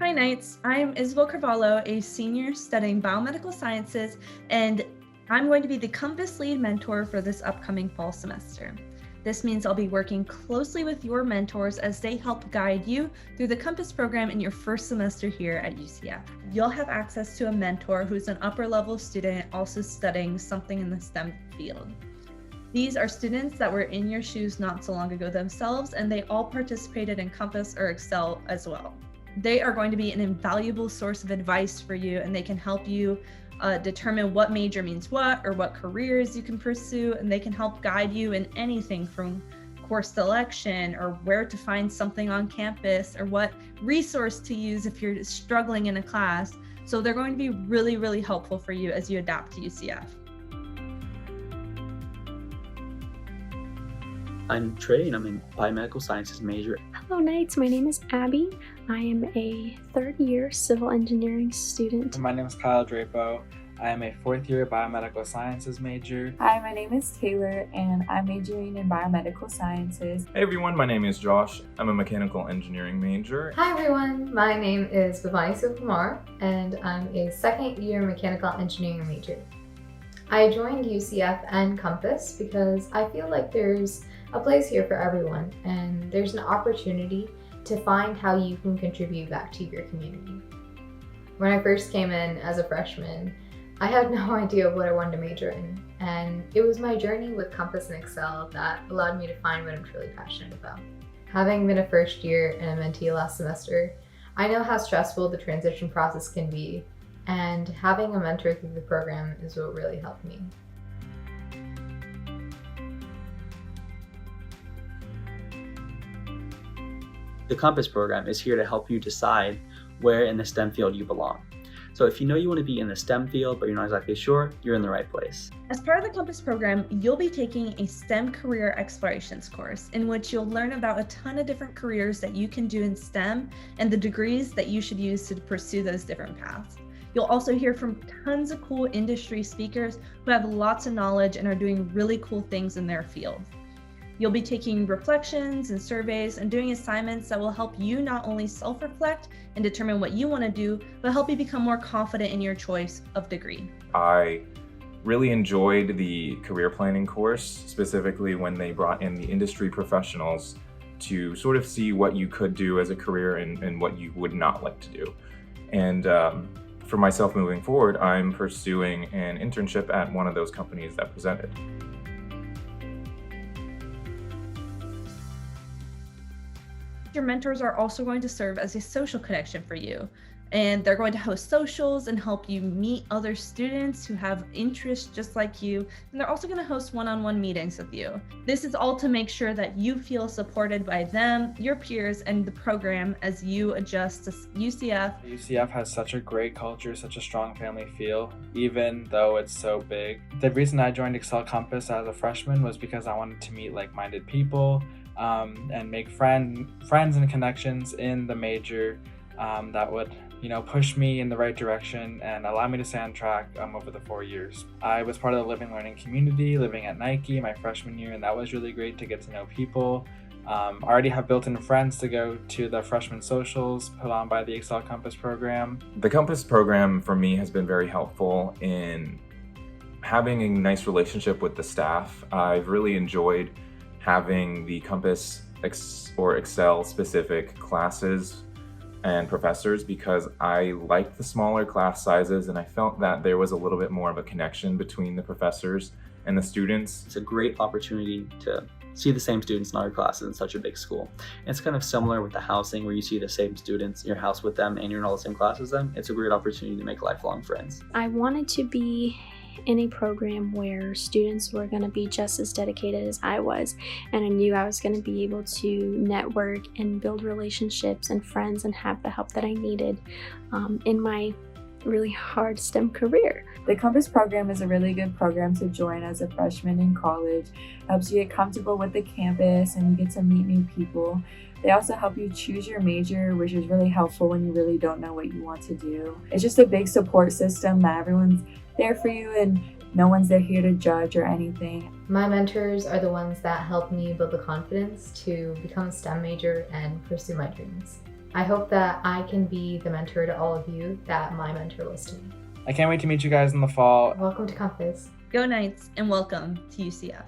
Hi Knights, I'm Isabel Carvalho, a senior studying biomedical sciences, and I'm going to be the Compass lead mentor for this upcoming fall semester. This means I'll be working closely with your mentors as they help guide you through the Compass program in your first semester here at UCF. You'll have access to a mentor who's an upper level student also studying something in the STEM field. These are students that were in your shoes not so long ago themselves, and they all participated in Compass or Excel as well. They are going to be an invaluable source of advice for you, and they can help you determine what major means what or what careers you can pursue, and they can help guide you in anything from course selection or where to find something on campus or what resource to use if you're struggling in a class. So they're going to be really, really helpful for you as you adapt to UCF. I'm Trey, and I'm a biomedical sciences major. Hello Knights, my name is Abby. I am a third year civil engineering student. My name is Kyle Drapo. I am a fourth year biomedical sciences major. Hi, my name is Taylor, and I'm majoring in biomedical sciences. Hey everyone, my name is Josh. I'm a mechanical engineering major. Hi everyone, my name is Bhavani Subhamar, and I'm a second year mechanical engineering major. I joined UCF and Compass because I feel like there's a place here for everyone, and there's an opportunity to find how you can contribute back to your community. When I first came in as a freshman, I had no idea what I wanted to major in, and it was my journey with Compass and Excel that allowed me to find what I'm truly passionate about. Having been a first year and a mentee last semester, I know how stressful the transition process can be, and having a mentor through the program is what really helped me. The Compass program is here to help you decide where in the STEM field you belong. So if you know you want to be in the STEM field, but you're not exactly sure, you're in the right place. As part of the Compass program, you'll be taking a STEM career explorations course in which you'll learn about a ton of different careers that you can do in STEM and the degrees that you should use to pursue those different paths. You'll also hear from tons of cool industry speakers who have lots of knowledge and are doing really cool things in their field. You'll be taking reflections and surveys and doing assignments that will help you not only self-reflect and determine what you want to do, but help you become more confident in your choice of degree. I really enjoyed the career planning course, specifically when they brought in the industry professionals to sort of see what you could do as a career and what you would not like to do. And for myself moving forward, I'm pursuing an internship at one of those companies that presented. Your mentors are also going to serve as a social connection for you, and they're going to host socials and help you meet other students who have interests just like you, and they're also going to host one-on-one meetings with you. This is all to make sure that you feel supported by them, your peers, and the program as you adjust to UCF. UCF has such a great culture, such a strong family feel, even though it's so big. The reason I joined Excel Compass as a freshman was because I wanted to meet like-minded people, and make friends and connections in the major that would, push me in the right direction and allow me to stay on track over the 4 years. I was part of the Living Learning community, living at Nike my freshman year, and that was really great to get to know people. I already have built-in friends to go to the freshman socials put on by the Excel Compass program. The Compass program for me has been very helpful in having a nice relationship with the staff. I've really enjoyed having the Compass or Excel specific classes and professors because I liked the smaller class sizes and I felt that there was a little bit more of a connection between the professors and the students. It's a great opportunity to see the same students in other classes in such a big school. And it's kind of similar with the housing where you see the same students in your house with them and you're in all the same class as them. It's a great opportunity to make lifelong friends. I wanted to be in a program where students were going to be just as dedicated as I was, and I knew I was going to be able to network and build relationships and friends and have the help that I needed in my really hard STEM career. The Compass program is a really good program to join as a freshman in college. Helps you get comfortable with the campus and you get to meet new people. They also help you choose your major, which is really helpful when you really don't know what you want to do. It's just a big support system that everyone's there for you and no one's there here to judge or anything. My mentors are the ones that help me build the confidence to become a STEM major and pursue my dreams. I hope that I can be the mentor to all of you that my mentor was to me. I can't wait to meet you guys in the fall. Welcome to Compass. Go Knights and welcome to UCF.